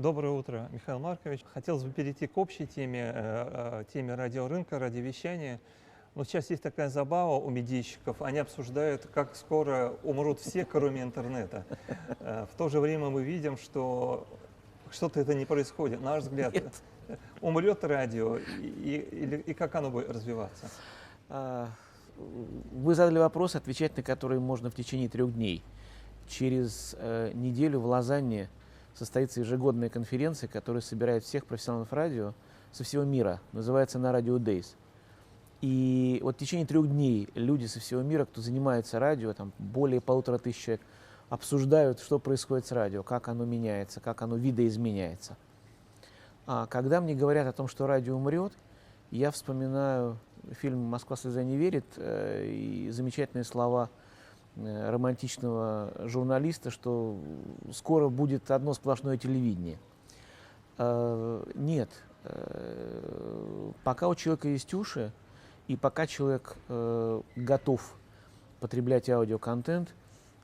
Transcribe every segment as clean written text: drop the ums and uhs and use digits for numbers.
Доброе утро, Михаил Маркович. Хотелось бы перейти к общей теме, теме радиорынка, радиовещания. Но сейчас есть такая забава у медийщиков. Они обсуждают, как скоро умрут все, кроме интернета. В то же время мы видим, что что-то это не происходит. На наш взгляд, Нет. умрет радио и как оно будет развиваться? Вы задали вопрос, отвечать на который можно в течение 3 дней. Через неделю в Лозанне состоится ежегодная конференция, которая собирает всех профессионалов радио со всего мира. Называется «На Radio Days». И вот в течение 3 дней люди со всего мира, кто занимается радио, там более 1500 человек, обсуждают, что происходит с радио, как оно меняется, как оно видоизменяется. А когда мне говорят о том, что радио умрет, я вспоминаю фильм «Москва слезам не верит» и замечательные слова романтичного журналиста, что скоро будет одно сплошное телевидение. Нет. Пока у человека есть уши, и пока человек готов потреблять аудиоконтент,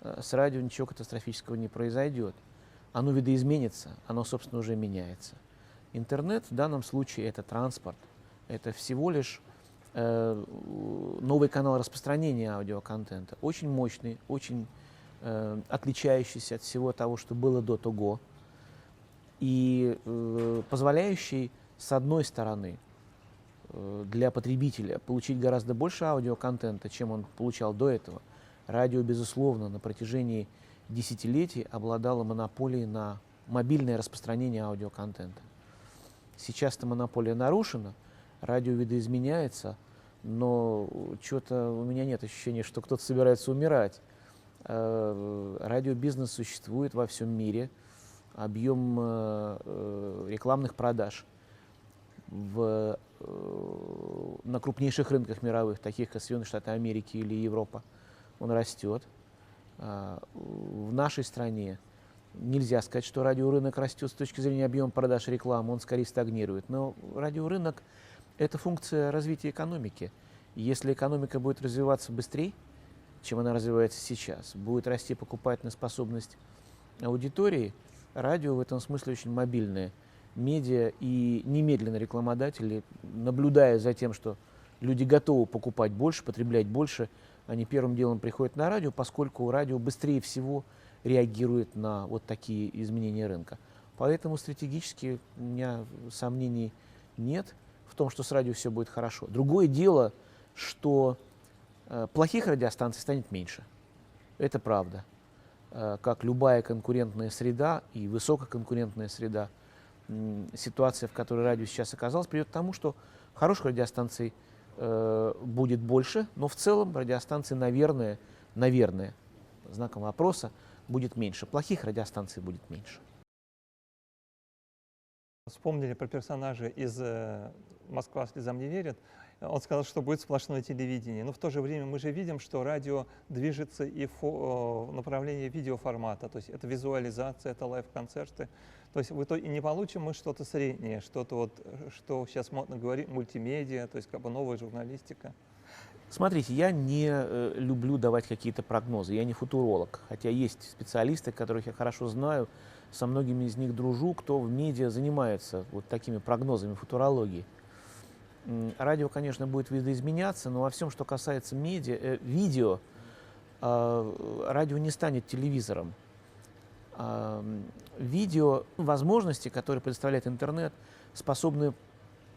с радио ничего катастрофического не произойдет. Оно видоизменится, оно, собственно, уже меняется. Интернет в данном случае это транспорт, это всего лишь новый канал распространения аудиоконтента, очень мощный, очень отличающийся от всего того, что было до того, и позволяющий, с одной стороны, для потребителя получить гораздо больше аудиоконтента, чем он получал до этого. Радио, безусловно, на протяжении десятилетий обладало монополией на мобильное распространение аудиоконтента. Сейчас эта монополия нарушена, радио видоизменяется, но что-то у меня нет ощущения, что кто-то собирается умирать. Радиобизнес существует во всем мире. Объем рекламных продаж на крупнейших рынках мировых, таких как Соединенные Штаты Америки или Европа, он растет. В нашей стране нельзя сказать, что радиорынок растет с точки зрения объема продаж рекламы, он скорее стагнирует. Но радиорынок – это функция развития экономики. Если экономика будет развиваться быстрее, чем она развивается сейчас, будет расти покупательная способность аудитории, радио в этом смысле очень мобильное медиа, и немедленно рекламодатели, наблюдая за тем, что люди готовы покупать больше, потреблять больше, они первым делом приходят на радио, поскольку радио быстрее всего реагирует на вот такие изменения рынка. Поэтому стратегически у меня сомнений нет в том, что с радио все будет хорошо. Другое дело, что плохих радиостанций станет меньше. Это правда. Как любая конкурентная среда и высококонкурентная среда, ситуация, в которой радио сейчас оказалась, приведет к тому, что хороших радиостанций будет больше, но в целом радиостанций, наверное, знаком вопроса, будет меньше. Плохих радиостанций будет меньше. Вспомнили про персонажа из «Москва слезам не верит». Он сказал, что будет сплошное телевидение. Но в то же время мы же видим, что радио движется и в направлении видеоформата. То есть это визуализация, это лайв-концерты. То есть в итоге не получим мы что-то среднее, что-то вот, что сейчас модно говорить, мультимедиа, то есть как бы новая журналистика. Смотрите, я не люблю давать какие-то прогнозы, я не футуролог, хотя есть специалисты, которых я хорошо знаю, со многими из них дружу, кто в медиа занимается вот такими прогнозами футурологии. Радио, конечно, будет видоизменяться, но во всем, что касается видео, радио не станет телевизором. Видео, возможности, которые предоставляет интернет, способны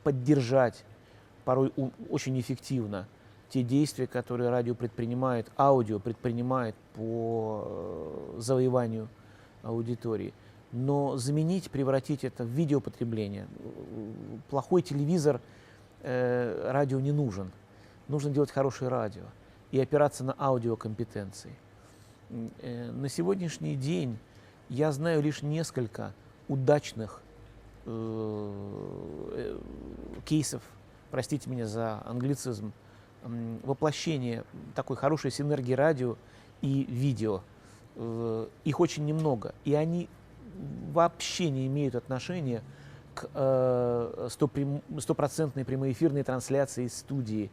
поддержать порой очень эффективно те действия, которые радио предпринимает, аудио предпринимает по завоеванию аудитории. Но заменить, превратить это в видеопотребление, плохой телевизор радио не нужен. Нужно делать хорошее радио и опираться на аудиокомпетенции. На сегодняшний день я знаю лишь несколько удачных кейсов, простите меня за англицизм, воплощения такой хорошей синергии радио и видео. Их очень немного, и они вообще не имеют отношения к стопроцентной прямоэфирной трансляции из студии,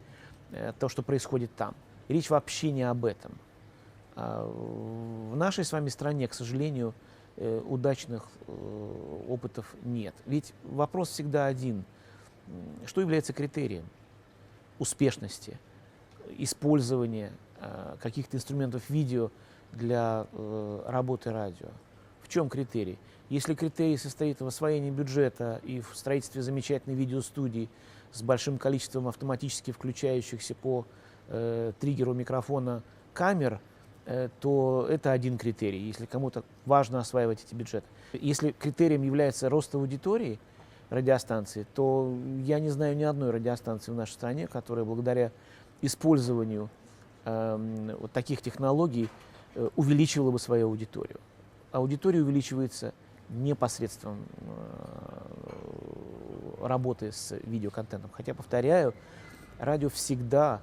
то, что происходит там. Речь вообще не об этом. В нашей с вами стране, к сожалению, удачных опытов нет. Ведь вопрос всегда один. Что является критерием успешности использования каких-то инструментов видео для работы радио? В чем критерий? Если критерий состоит в освоении бюджета и в строительстве замечательной видеостудии с большим количеством автоматически включающихся по триггеру микрофона камер, то это один критерий, если кому-то важно осваивать эти бюджеты. Если критерием является рост аудитории радиостанции, то я не знаю ни одной радиостанции в нашей стране, которая благодаря использованию вот таких технологий увеличивала бы свою аудиторию. Аудитория увеличивается непосредством работы с видеоконтентом. Хотя, повторяю, радио всегда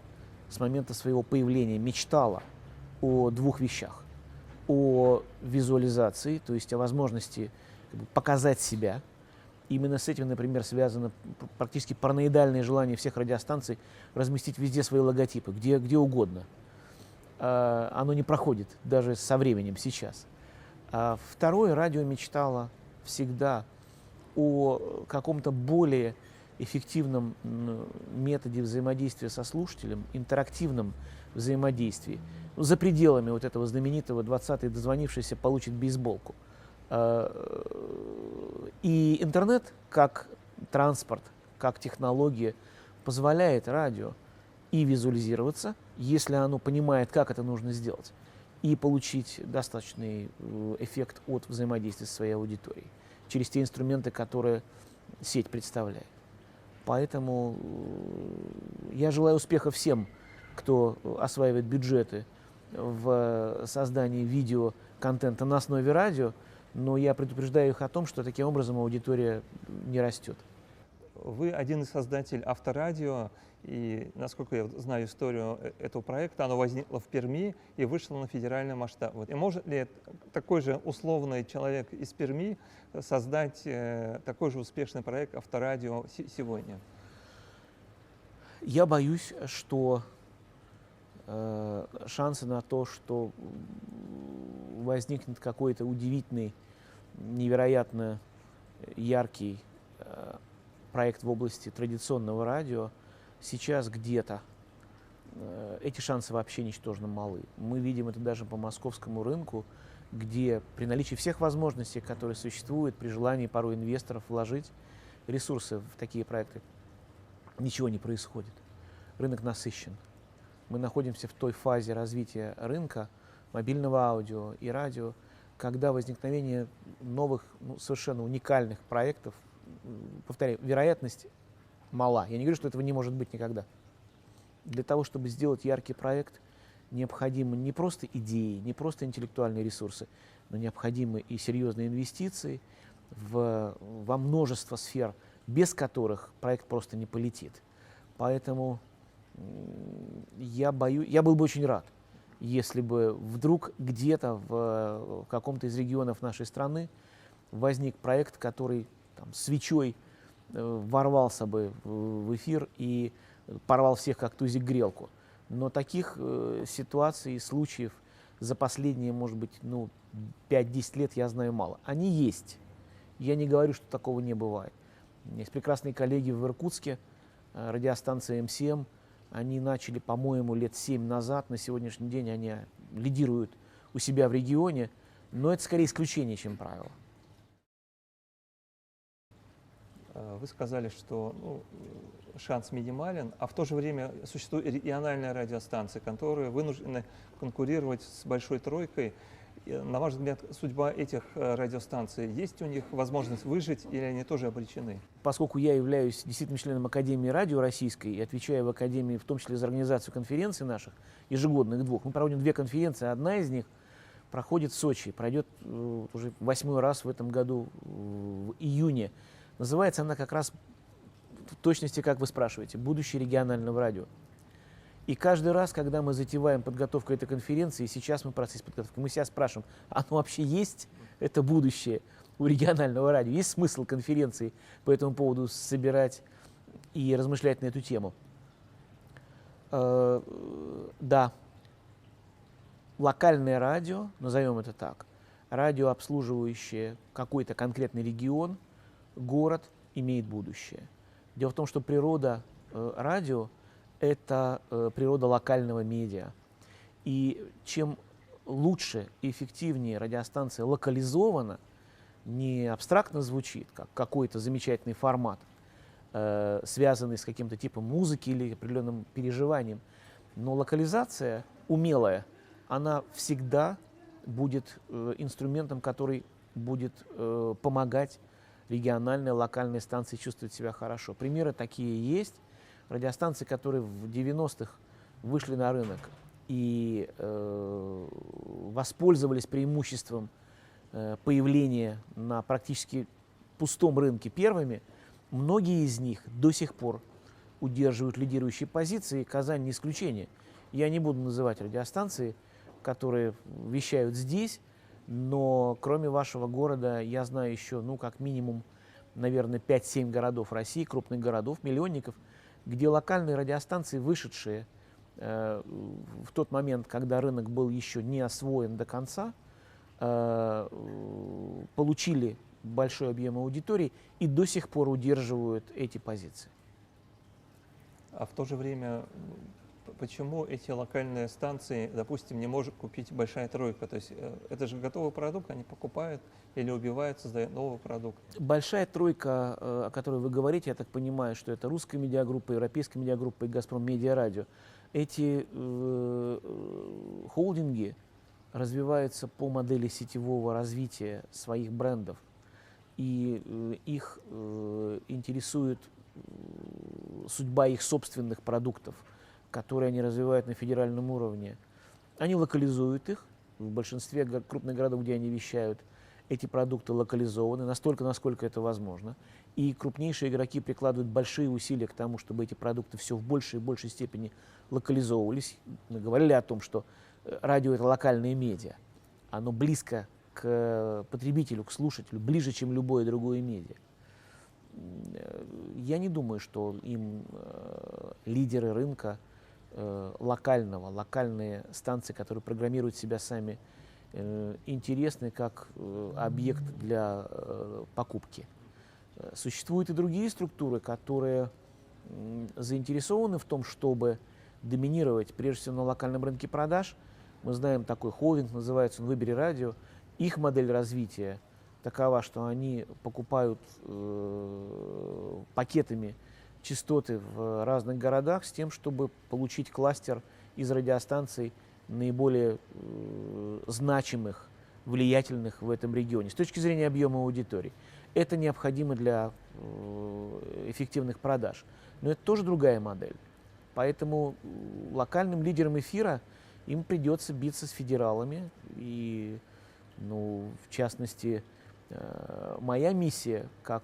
с момента своего появления мечтало о двух вещах. О визуализации, то есть о возможности показать себя. Именно с этим, например, связано практически параноидальное желание всех радиостанций разместить везде свои логотипы, где угодно. Оно не проходит даже со временем сейчас. Второе, радио мечтало всегда о каком-то более эффективном методе взаимодействия со слушателем, интерактивном взаимодействии, за пределами вот этого знаменитого 20-й дозвонившийся получит бейсболку. И интернет, как транспорт, как технология, позволяет радио и визуализироваться, если оно понимает, как это нужно сделать, и получить достаточный эффект от взаимодействия со своей аудиторией через те инструменты, которые сеть представляет. Поэтому я желаю успеха всем, кто осваивает бюджеты в создании видеоконтента на основе радио, но я предупреждаю их о том, что таким образом аудитория не растет. Вы один из создателей Авторадио, и, насколько я знаю историю этого проекта, оно возникло в Перми и вышло на федеральный масштаб. И может ли такой же условный человек из Перми создать такой же успешный проект Авторадио сегодня? Я боюсь, что шансы на то, что возникнет какой-то удивительный, невероятно яркий проект в области традиционного радио, сейчас где-то эти шансы вообще ничтожно малы. Мы видим это даже по московскому рынку, где при наличии всех возможностей, которые существуют, при желании порой инвесторов вложить ресурсы в такие проекты, ничего не происходит. Рынок насыщен. Мы находимся в той фазе развития рынка мобильного аудио и радио, когда возникновение новых, совершенно уникальных проектов, повторяю, вероятность мала. Я не говорю, что этого не может быть никогда. Для того, чтобы сделать яркий проект, необходимы не просто идеи, не просто интеллектуальные ресурсы, но необходимы и серьезные инвестиции во множество сфер, без которых проект просто не полетит. Поэтому я был бы очень рад, если бы вдруг где-то в каком-то из регионов нашей страны возник проект, который там, свечой ворвался бы в эфир и порвал всех как тузик грелку. Но таких ситуаций и случаев за последние, может быть, 5-10 лет я знаю мало. Они есть. Я не говорю, что такого не бывает. У меня есть прекрасные коллеги в Иркутске, радиостанция МСМ. Они начали, по-моему, лет 7 назад. На сегодняшний день они лидируют у себя в регионе. Но это скорее исключение, чем правило. Вы сказали, что шанс минимален, а в то же время существуют региональные радиостанции, которые вынуждены конкурировать с большой тройкой. На ваш взгляд, судьба этих радиостанций, есть у них возможность выжить или они тоже обречены? Поскольку я являюсь действительно членом Академии радио российской и отвечаю в Академии в том числе за организацию конференций наших, ежегодных двух, мы проводим 2 конференции, одна из них проходит в Сочи, пройдет уже 8-й раз в этом году, в июне. Называется она как раз в точности, как вы спрашиваете, «Будущее регионального радио». И каждый раз, когда мы затеваем подготовку этой конференции, сейчас мы в процессе подготовки, мы себя спрашиваем, оно вообще есть, это будущее у регионального радио? Есть смысл конференции по этому поводу собирать и размышлять на эту тему? Да, локальное радио, назовем это так, радио, обслуживающее какой-то конкретный регион, город, имеет будущее. Дело в том, что природа радио – это природа локального медиа. И чем лучше и эффективнее радиостанция локализована, не абстрактно звучит, как какой-то замечательный формат, связанный с каким-то типом музыки или определенным переживанием, но локализация умелая, она всегда будет инструментом, который будет помогать региональной, локальной станции чувствовать себя хорошо. Примеры такие есть. Радиостанции, которые в 90-х вышли на рынок и воспользовались преимуществом появления на практически пустом рынке первыми, многие из них до сих пор удерживают лидирующие позиции, и Казань не исключение. Я не буду называть радиостанции, которые вещают здесь, но кроме вашего города я знаю еще, ну, как минимум, наверное, 5-7 городов России, крупных городов, миллионников, где локальные радиостанции, вышедшие в тот момент, когда рынок был еще не освоен до конца, получили большой объем аудитории и до сих пор удерживают эти позиции. А в то же время, почему эти локальные станции, допустим, не может купить большая тройка? То есть это же готовый продукт, они покупают или убивают, создают новый продукт. Большая тройка, о которой вы говорите, я так понимаю, что это русская медиагруппа, европейская медиагруппа и Газпром Медиа Радио. Эти холдинги развиваются по модели сетевого развития своих брендов. И их интересует судьба их собственных продуктов, которые они развивают на федеральном уровне. Они локализуют их. В большинстве крупных городов, где они вещают, эти продукты локализованы настолько, насколько это возможно. И крупнейшие игроки прикладывают большие усилия к тому, чтобы эти продукты все в большей и большей степени локализовывались. Мы говорили о том, что радио – это локальное медиа. Оно близко к потребителю, к слушателю, ближе, чем любое другое медиа. Я не думаю, что им лидеры рынка локальные станции, которые программируют себя сами, интересны как объект для покупки. Существуют и другие структуры, которые заинтересованы в том, чтобы доминировать, прежде всего, на локальном рынке продаж. Мы знаем такой холдинг, называется он «Выбери радио». Их модель развития такова, что они покупают пакетами частоты в разных городах с тем, чтобы получить кластер из радиостанций наиболее значимых, влиятельных в этом регионе с точки зрения объема аудитории. Это необходимо для эффективных продаж. Но это тоже другая модель. Поэтому локальным лидерам эфира им придется биться с федералами. И, ну, в частности, моя миссия как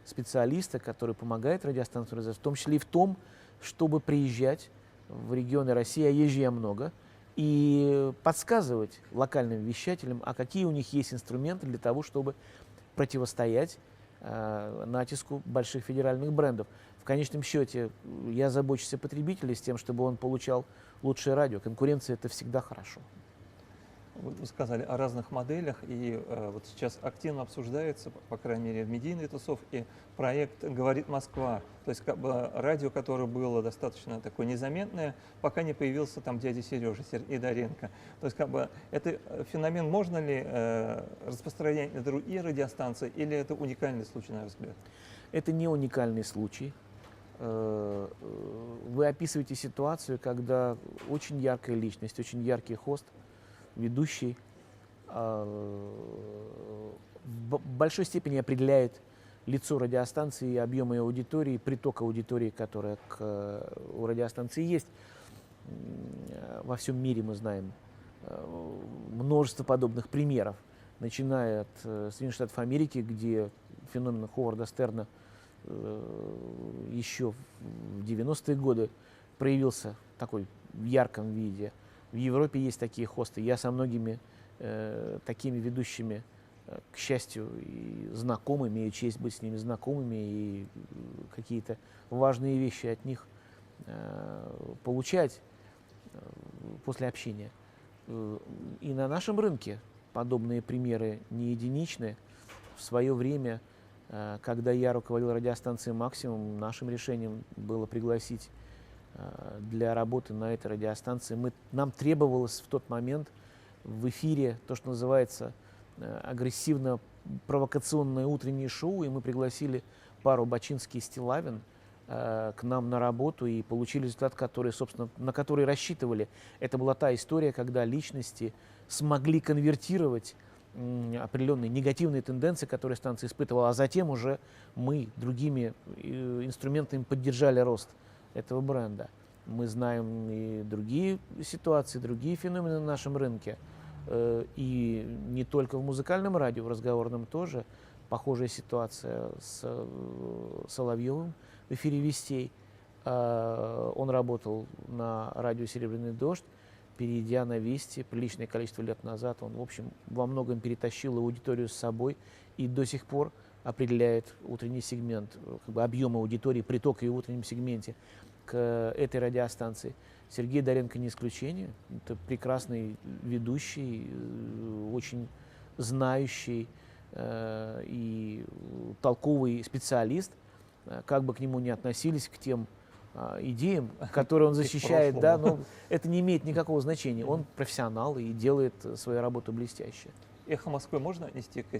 специалиста, который помогает радиостанциям развиваться, в том числе и в том, чтобы приезжать в регионы России, а езжу я много, и подсказывать локальным вещателям, а какие у них есть инструменты для того, чтобы противостоять натиску больших федеральных брендов. В конечном счете я забочусь о потребителе с тем, чтобы он получал лучшее радио. Конкуренция – это всегда хорошо. Вы сказали о разных моделях, и вот сейчас активно обсуждается, по крайней мере, в медийной тусовке, проект «Говорит Москва». То есть как бы радио, которое было достаточно такое незаметное, пока не появился там дядя Сережа Идоренко. То есть как бы это феномен можно ли распространять на другие радиостанции, или это уникальный случай, на ваш взгляд? Это не уникальный случай. Вы описываете ситуацию, когда очень яркая личность, очень яркий хост, ведущий, в большой степени определяет лицо радиостанции, объем ее аудитории, приток аудитории, которая у радиостанции есть. Во всем мире мы знаем множество подобных примеров, начиная от Соединенных Штатов Америки, где феномен Ховарда Стерна еще в 90-е годы проявился такой в ярком виде. В Европе есть такие хосты. Я со многими такими ведущими, к счастью, и знаком, имею честь быть с ними знакомыми, и какие-то важные вещи от них получать после общения. И на нашем рынке подобные примеры не единичны. В свое время, когда я руководил радиостанцией «Максимум», нашим решением было пригласить для работы на этой радиостанции. Нам требовалось в тот момент в эфире то, что называется агрессивно-провокационное утреннее шоу, и мы пригласили пару Бачинский и Стилавин к нам на работу и получили результат, который, собственно, на который рассчитывали. Это была та история, когда личности смогли конвертировать определенные негативные тенденции, которые станция испытывала, а затем уже мы другими инструментами поддержали рост этого бренда. Мы знаем и другие ситуации, другие феномены на нашем рынке. И не только в музыкальном радио, в разговорном тоже. Похожая ситуация с Соловьевым в эфире «Вестей». Он работал на радио «Серебряный дождь», перейдя на «Вести» приличное количество лет назад. Он, в общем, во многом перетащил аудиторию с собой и до сих пор определяет утренний сегмент, как бы объем аудитории, приток ее в утреннем сегменте к этой радиостанции. Сергей Доренко не исключение. Это прекрасный ведущий, очень знающий и толковый специалист. Как бы к нему ни относились, к тем идеям, которые он защищает, да, но это не имеет никакого значения. Он профессионал и делает свою работу блестяще. «Эхо Москвы» можно отнести к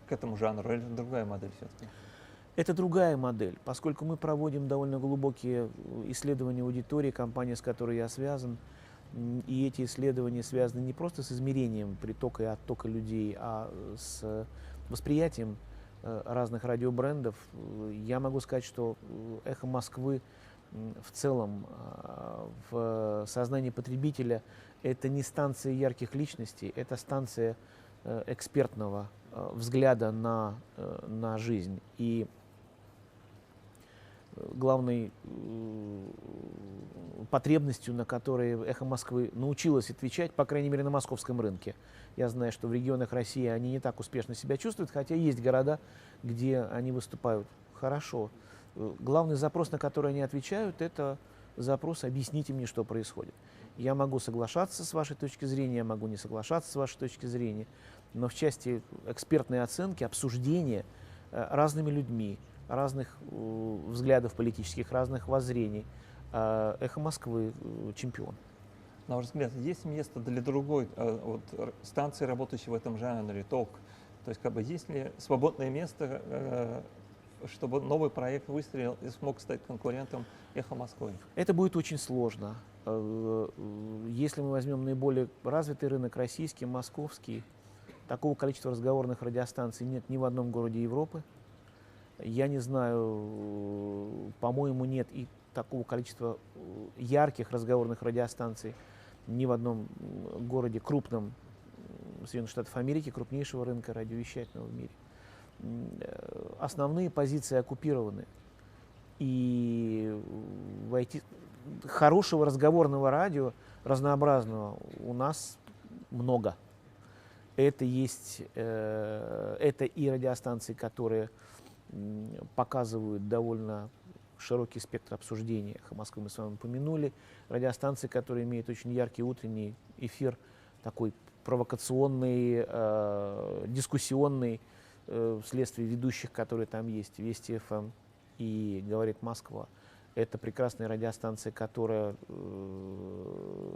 этому жанру, или это другая модель все-таки? Это другая модель, поскольку мы проводим довольно глубокие исследования аудитории, компания, с которой я связан, и эти исследования связаны не просто с измерением притока и оттока людей, а с восприятием разных радиобрендов. Я могу сказать, что «Эхо Москвы» в целом в сознании потребителя это не станция ярких личностей, это станция экспертного взгляда на жизнь. И главной потребностью, на которые «Эхо Москвы» научилось отвечать, по крайней мере, на московском рынке. Я знаю, что в регионах России они не так успешно себя чувствуют, хотя есть города, где они выступают хорошо. Главный запрос, на который они отвечают, это запрос «объясните мне, что происходит». Я могу соглашаться с вашей точки зрения, я могу не соглашаться с вашей точки зрения, но в части экспертной оценки, обсуждения разными людьми, разных взглядов политических, разных воззрений, «Эхо Москвы» чемпион. На ваш взгляд, есть место для другой станции, работающей в этом жанре, толк? То есть, есть ли свободное место, чтобы новый проект выстрелил и смог стать конкурентом «Эхо Москвы»? Это будет очень сложно. Если мы возьмем наиболее развитый рынок, российский, московский, такого количества разговорных радиостанций нет ни в одном городе Европы. Я не знаю, по-моему, нет и такого количества ярких разговорных радиостанций ни в одном городе крупном Соединенных Штатов Америки, крупнейшего рынка радиовещательного в мире. Основные позиции оккупированы. И войти хорошего разговорного радио, разнообразного, у нас много. Это есть, это и радиостанции, которые показывают довольно широкий спектр обсуждения. «Эхо Москвы» мы с вами упомянули. Радиостанции, которые имеют очень яркий утренний эфир, такой провокационный, дискуссионный, вследствие ведущих, которые там есть. «Вести ФМ» и «Говорит Москва». Это прекрасная радиостанция, которая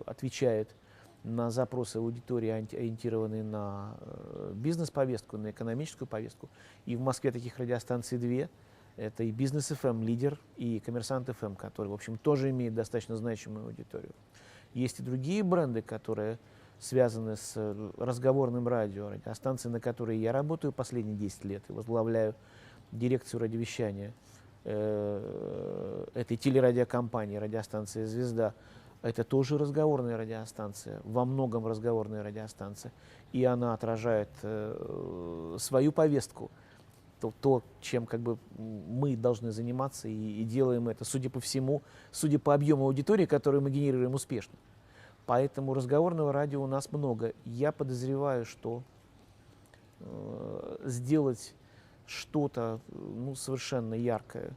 отвечает на запросы аудитории, ориентированные на бизнес-повестку, на экономическую повестку. И в Москве таких радиостанций две. Это и «Бизнес ФМ», лидер, и «Коммерсант ФМ», который, в общем, тоже имеет достаточно значимую аудиторию. Есть и другие бренды, которые связаны с разговорным радио, радиостанции, на которые я работаю последние 10 лет и возглавляю дирекцию радиовещания этой телерадиокомпании, радиостанция «Звезда». Это тоже разговорная радиостанция, во многом разговорная радиостанция, и она отражает свою повестку, то, чем мы должны заниматься, и делаем это, судя по всему, судя по объему аудитории, которую мы генерируем успешно. Поэтому разговорного радио у нас много. Я подозреваю, что сделать что-то совершенно яркое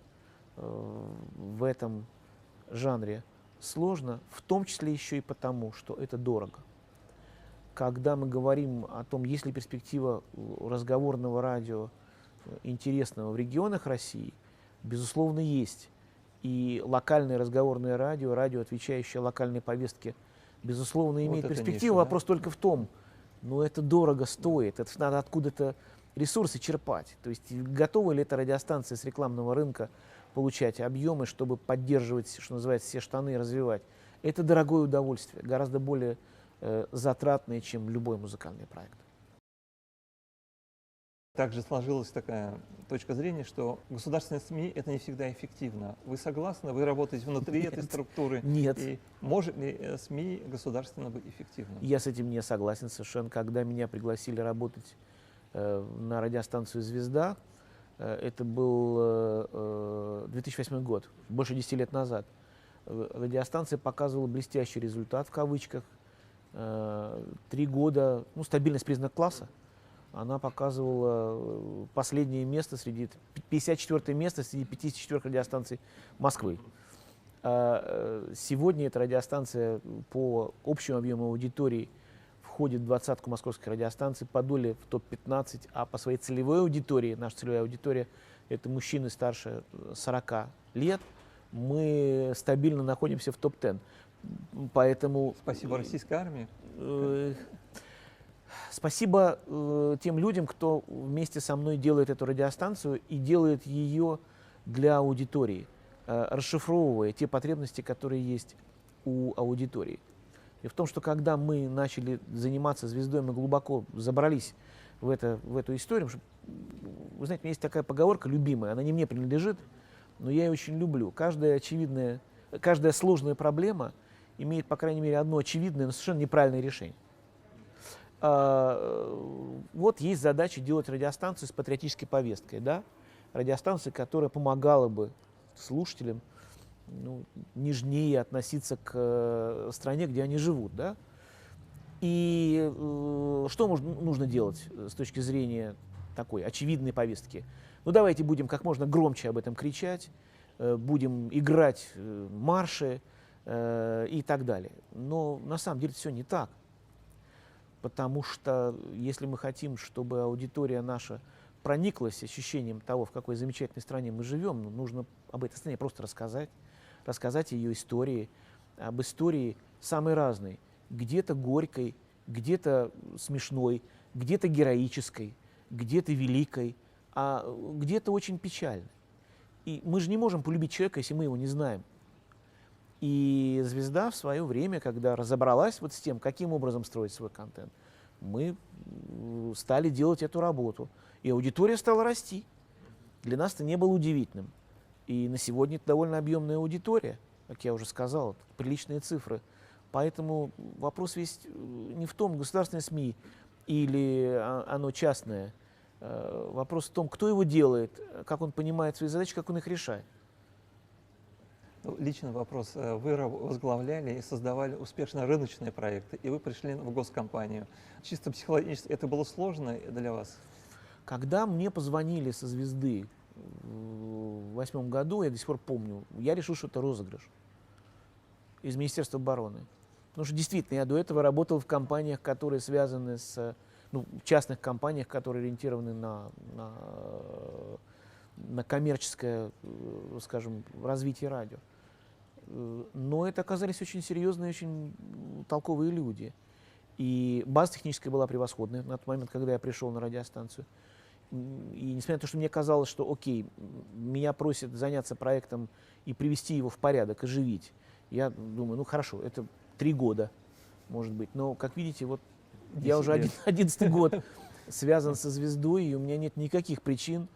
в этом жанре сложно, в том числе еще и потому, что это дорого. когда мы говорим о том, есть ли перспектива разговорного радио интересного в регионах России, безусловно, есть. И локальное разговорное радио, радио, отвечающее локальной повестке, безусловно, имеет Вот это перспективу. ниша, да? Вопрос только в том, но это дорого стоит, это надо откуда-то ресурсы черпать. То есть готова ли эта радиостанция с рекламного рынка получать объемы, чтобы поддерживать, что называется, все штаны и развивать. Это дорогое удовольствие, гораздо более затратное, чем любой музыкальный проект. Также сложилась такая точка зрения, что государственные СМИ — это не всегда эффективно. Вы согласны? Вы работаете внутри этой структуры. Нет. И может ли СМИ государственно быть эффективным? Я с этим не согласен совершенно. Когда меня пригласили работать на радиостанцию «Звезда», это был 2008 год, больше 10 лет назад, радиостанция показывала блестящий результат, в кавычках. 3 года, ну, стабильность признак класса. Она показывала последнее место среди 54 место среди 54 радиостанций Москвы. Сегодня эта радиостанция по общему объему аудитории входит в двадцатку московских радиостанций, по доле в топ-15, а по своей целевой аудитории, наша целевая аудитория — это мужчины старше 40 лет, мы стабильно находимся в топ-10. Поэтому... Спасибо российской армии. Спасибо тем людям, кто вместе со мной делает эту радиостанцию и делает ее для аудитории, расшифровывая те потребности, которые есть у аудитории. И в том, что когда мы начали заниматься «Звездой», мы глубоко забрались в эту историю. Вы знаете, у меня есть такая поговорка любимая, она не мне принадлежит, но я ее очень люблю. Каждая сложная проблема имеет, по крайней мере, одно очевидное, но совершенно неправильное решение. Вот есть задача делать радиостанцию с патриотической повесткой, да? Радиостанция, которая помогала бы слушателям, ну, нежнее относиться к стране, где они живут, да? И что нужно делать с точки зрения такой очевидной повестки? Ну, давайте будем как можно громче об этом кричать, будем играть марши и так далее. Но на самом деле все не так. Потому что если мы хотим, чтобы аудитория наша прониклась ощущением того, в какой замечательной стране мы живем, ну, нужно об этой стране просто рассказать ее истории, об истории самой разной, где-то горькой, где-то смешной, где-то героической, где-то великой, а где-то очень печальной. И мы же не можем полюбить человека, если мы его не знаем. И «Звезда» в свое время, когда разобралась вот с тем, каким образом строить свой контент, мы стали делать эту работу. И аудитория стала расти. Для нас это не было удивительным. И на сегодня это довольно объемная аудитория, как я уже сказал, это приличные цифры. Поэтому вопрос весь не в том, государственное СМИ или оно частное. Вопрос в том, кто его делает, как он понимает свои задачи, как он их решает. Личный вопрос. Вы возглавляли и создавали успешно рыночные проекты, и вы пришли в госкомпанию. Чисто психологически это было сложно для вас? Когда мне позвонили со «Звезды» в 2008 году, я до сих пор помню, я решил, что это розыгрыш из Министерства обороны. Потому что действительно я до этого работал в компаниях, которые связаны с, ну, в частных компаниях, которые ориентированы на коммерческое, скажем, развитие радио. Но это оказались очень серьезные, очень толковые люди. И база техническая была превосходная на тот момент, когда я пришел на радиостанцию. И несмотря на то, что мне казалось, что окей, меня просят заняться проектом и привести его в порядок, оживить, я думаю, ну хорошо, это 3 года, может быть. Но, как видите, вот я уже 11-й год связан со «Звездой», и у меня нет никаких причин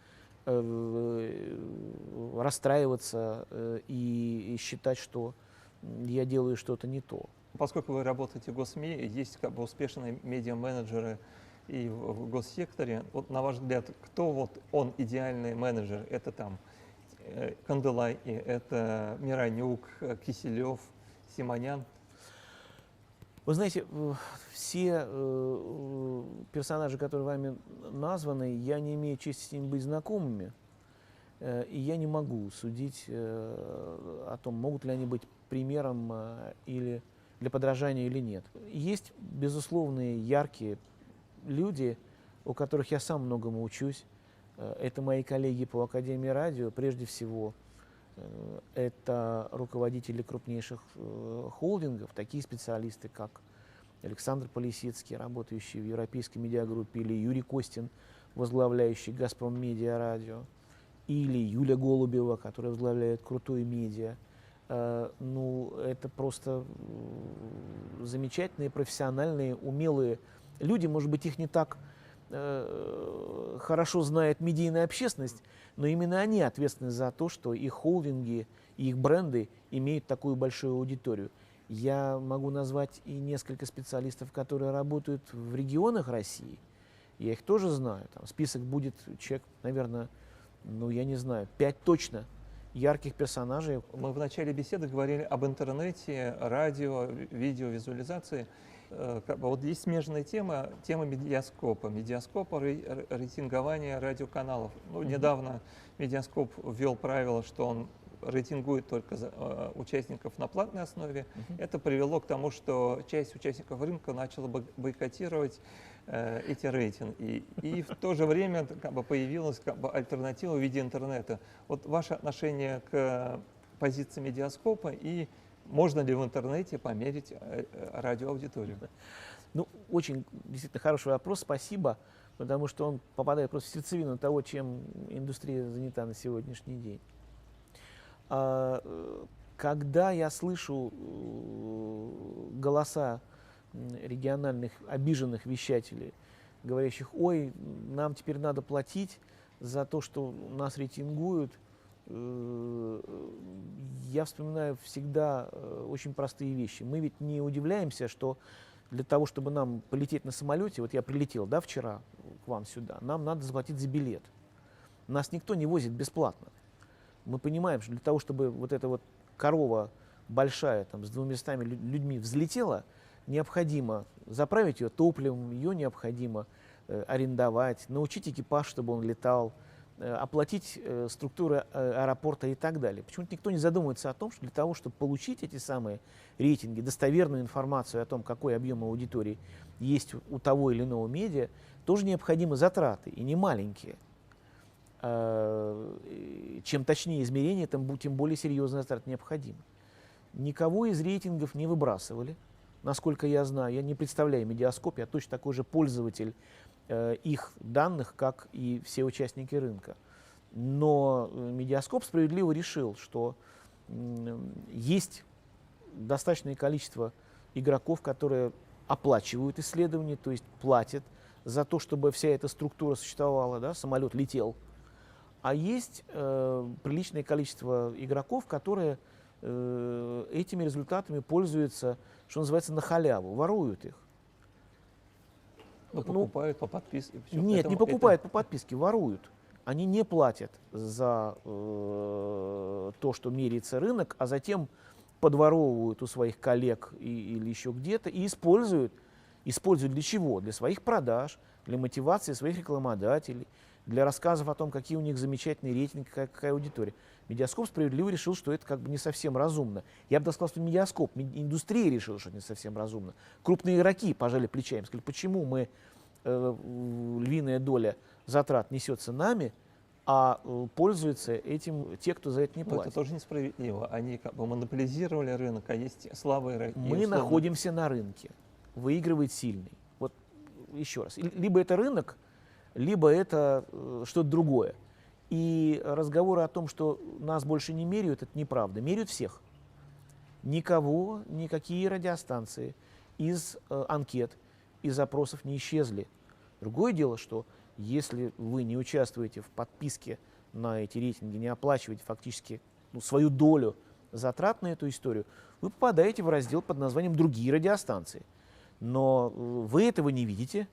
расстраиваться и считать, что я делаю что-то не то. Поскольку вы работаете в госсми, есть как бы успешные медиа-менеджеры и в госсекторе. Вот на ваш взгляд, кто вот он идеальный менеджер? Это там Канделай, это Миронюк, Киселев, Симонян? Вы знаете, все персонажи, которые вами названы, я не имею чести с ними быть знакомыми, и я не могу судить о том, могут ли они быть примером или для подражания или нет. Есть безусловные яркие люди, у которых я сам многому учусь. Это мои коллеги по Академии радио, прежде всего. Это руководители крупнейших холдингов, такие специалисты, как Александр Полисецкий, работающий в Европейской медиагруппе, или Юрий Костин, возглавляющий «Газпром Медиа Радио», или Юля Голубева, которая возглавляет «Крутое медиа». Ну, это просто замечательные, профессиональные, умелые люди. Может быть, их не так хорошо знает медийная общественность, но именно они ответственны за то, что их холдинги, их бренды имеют такую большую аудиторию. Я могу назвать и несколько специалистов, которые работают в регионах России. Я их тоже знаю. Там список будет человек, наверное, ну я не знаю, 5 точно ярких персонажей. Мы в начале беседы говорили об интернете, радио, видеовизуализации. Вот есть смежная тема медиаскопа. Медиаскопа рейтингования радиоканалов. Ну, недавно Медиаскоп ввел правило, что он рейтингует только участников на платной основе. Это привело к тому, что часть участников рынка начала бойкотировать эти рейтинги. И в то же время появилась альтернатива в виде интернета. Вот ваше отношение к позиции Медиаскопа и можно ли в интернете померить радиоаудиторию? Ну, очень действительно хороший вопрос, спасибо, потому что он попадает просто в сердцевину того, чем индустрия занята на сегодняшний день. Когда я слышу голоса региональных обиженных вещателей, говорящих: ой, нам теперь надо платить за то, что нас рейтингуют, я вспоминаю всегда очень простые вещи. Мы ведь не удивляемся, что для того, чтобы нам полететь на самолете, вот я прилетел, да, вчера к вам сюда, нам надо заплатить за билет. Нас никто не возит бесплатно. Мы понимаем, что для того, чтобы вот эта вот корова большая, там, с 200 людьми взлетела, необходимо заправить ее топливом, ее необходимо арендовать, научить экипаж, чтобы он летал, оплатить структуры аэропорта и так далее. Почему-то никто не задумывается о том, что для того, чтобы получить эти самые рейтинги, достоверную информацию о том, какой объем аудитории есть у того или иного медиа, тоже необходимы затраты, и не маленькие. Чем точнее измерение, тем более серьезная затрата необходима. Никого из рейтингов не выбрасывали, насколько я знаю. Я не представляю Медиаскоп, я точно такой же пользователь их данных, как и все участники рынка. Но Медиаскоп справедливо решил, что есть достаточное количество игроков, которые оплачивают исследования, то есть платят за то, чтобы вся эта структура существовала, да, самолет летел. А есть приличное количество игроков, которые этими результатами пользуются, что называется, на халяву, воруют их. Ну, покупают по подписке. Нет, не покупают по подписке, воруют. Они не платят за то, что меряется рынок, а затем подворовывают у своих коллег или еще где-то и используют для чего? Для своих продаж, для мотивации своих рекламодателей, для рассказов о том, какие у них замечательные рейтинги, какая аудитория. Медиаскоп справедливо решил, что это как бы не совсем разумно. Я бы даже сказал, что Медиаскоп, индустрия решила, что это не совсем разумно. Крупные игроки пожали плечами, сказали, почему мы, львиная доля затрат несется нами, а пользуются этим те, кто за это не платит. Это тоже несправедливо. Они как бы монополизировали рынок, а есть слабые рынки. Мы находимся на рынке. Выигрывает сильный. Вот еще раз. Либо это рынок, либо это что-то другое. И разговоры о том, что нас больше не меряют, это неправда. Меряют всех. Никого, никакие радиостанции из анкет, из запросов не исчезли. Другое дело, что если вы не участвуете в подписке на эти рейтинги, не оплачиваете фактически свою долю затрат на эту историю, вы попадаете в раздел под названием «Другие радиостанции». Но вы этого не видите,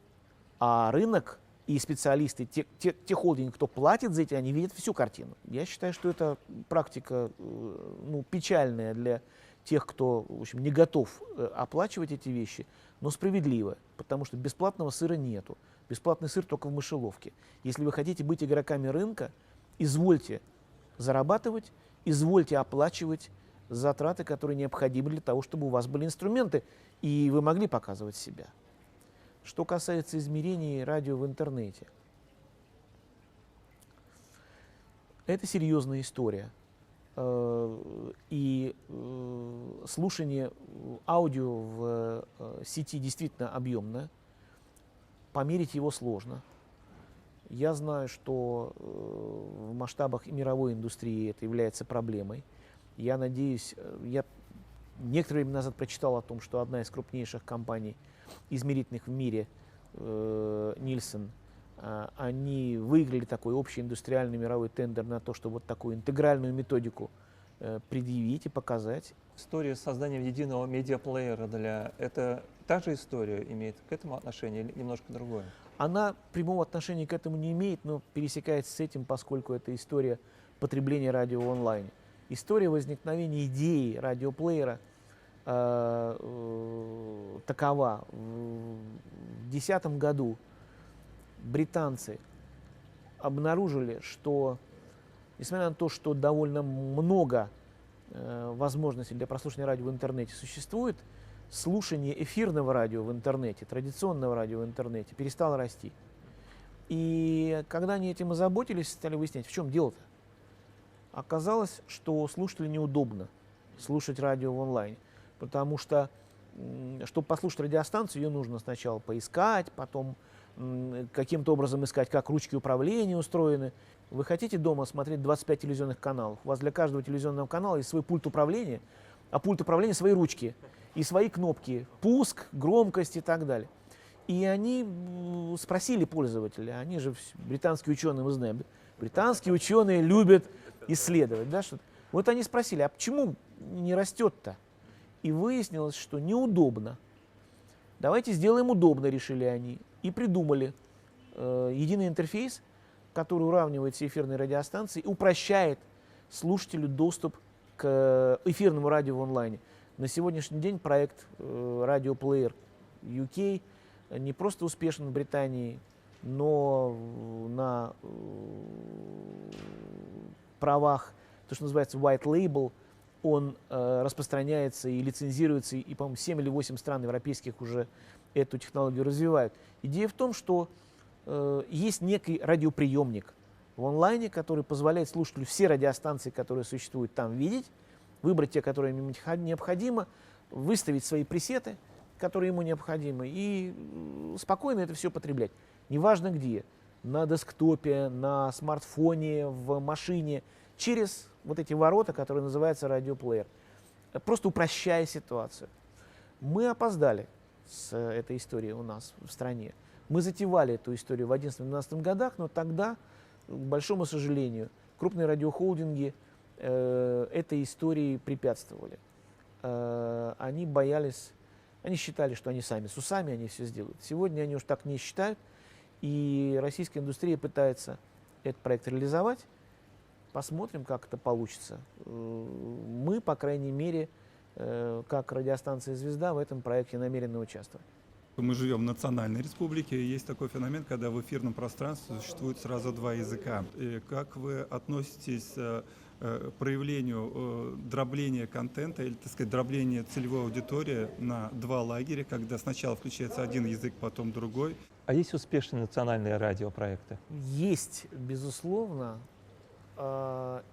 а рынок и специалисты, те холдинги, кто платит за эти, они видят всю картину. Я считаю, что это практика печальная для тех, кто, в общем, не готов оплачивать эти вещи, но справедливо, потому что бесплатного сыра нету. Бесплатный сыр только в мышеловке. Если вы хотите быть игроками рынка, извольте зарабатывать, извольте оплачивать затраты, которые необходимы для того, чтобы у вас были инструменты, и вы могли показывать себя. Что касается измерений радио в интернете, это серьезная история. И слушание аудио в сети действительно объемное. Померить его сложно. Я знаю, что в масштабах мировой индустрии это является проблемой. Я надеюсь, я некоторое время назад прочитал о том, что одна из крупнейших компаний измерительных в мире, Нильсон, они выиграли такой общий индустриальный мировой тендер на то, чтобы вот такую интегральную методику предъявить и показать. История с созданием единого медиаплеера это та же история имеет к этому отношение или немножко другое? Она прямого отношения к этому не имеет, но пересекается с этим, поскольку это история потребления радио в онлайне. История возникновения идеи радиоплеера такова. В 2010 году британцы обнаружили, что, несмотря на то, что довольно много возможностей для прослушивания радио в интернете существует, слушание эфирного радио в интернете, традиционного радио в интернете перестало расти. И когда они этим озаботились, стали выяснять, в чем дело-то. Оказалось, что слушателю неудобно слушать радио в онлайне, потому что, чтобы послушать радиостанцию, ее нужно сначала поискать, потом каким-то образом искать, как ручки управления устроены. Вы хотите дома смотреть 25 телевизионных каналов, у вас для каждого телевизионного канала есть свой пульт управления, а пульт управления свои ручки и свои кнопки, пуск, громкость и так далее. И они спросили пользователя, они же британские ученые, мы знаем, британские ученые любят исследовать, да, что-то. Вот они спросили, а почему не растет-то? И выяснилось, что неудобно. Давайте сделаем удобно, решили они, и придумали единый интерфейс, который уравнивает все эфирные радиостанции и упрощает слушателю доступ к эфирному радио в онлайне. На сегодняшний день проект радиоплеер UK не просто успешен в Британии, но на правах, то, что называется white label, он распространяется и лицензируется, и, по-моему, 7 или 8 стран европейских уже эту технологию развивают. Идея в том, что есть некий радиоприемник в онлайне, который позволяет слушателю все радиостанции, которые существуют там, видеть, выбрать те, которые ему необходимо, выставить свои пресеты, которые ему необходимы, и спокойно это все потреблять. Неважно где, на десктопе, на смартфоне, в машине, через вот эти ворота, которые называются радиоплеер, просто упрощая ситуацию. Мы опоздали с этой историей у нас в стране. Мы затевали эту историю в 2011-2012 годах, но тогда, к большому сожалению, крупные радиохолдинги этой истории препятствовали. Они боялись, они считали, что они сами с усами, они все сделают. Сегодня они уж так не считают, и российская индустрия пытается этот проект реализовать. Посмотрим, как это получится. Мы, по крайней мере, как радиостанция «Звезда», в этом проекте намерены участвовать. Мы живем в национальной республике, и есть такой феномен, когда в эфирном пространстве существует сразу два языка. И как вы относитесь к проявлению дробления контента, или, так сказать, дробления целевой аудитории на два лагеря, когда сначала включается один язык, потом другой? А есть успешные национальные радиопроекты? Есть, безусловно.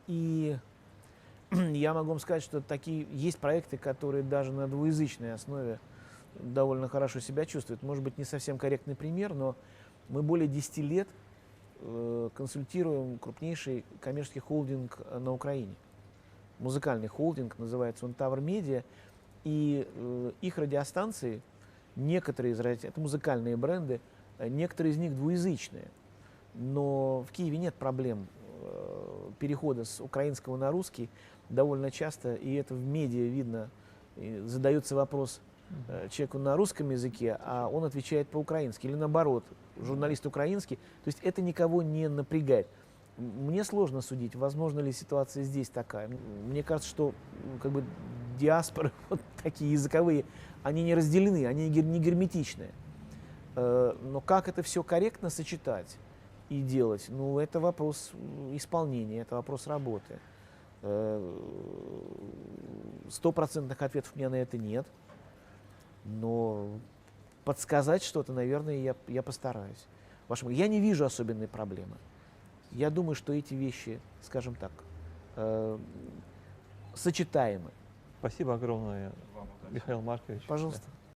И я могу вам сказать, что такие есть проекты, которые даже на двуязычной основе довольно хорошо себя чувствуют. Может быть, не совсем корректный пример, но мы более 10 лет консультируем крупнейший коммерческий холдинг на Украине. Музыкальный холдинг, называется он Tower Media, и их радиостанции, некоторые из это музыкальные бренды, некоторые из них двуязычные. Но в Киеве нет проблем перехода с украинского на русский довольно часто, и это в медиа видно, задается вопрос человеку на русском языке, а он отвечает по-украински, или наоборот, журналист украинский, то есть это никого не напрягает. Мне сложно судить, возможно ли ситуация здесь такая. Мне кажется, что как бы диаспоры вот такие языковые, они не разделены, они не герметичные. Но как это все корректно сочетать и делать, ну, это вопрос исполнения, это вопрос работы. Стопроцентных ответов у меня на это нет. Но подсказать что-то, наверное, я постараюсь. Я не вижу особенной проблемы. Я думаю, что эти вещи, скажем так, сочетаемы. Спасибо огромное, Михаил Маркович. Пожалуйста.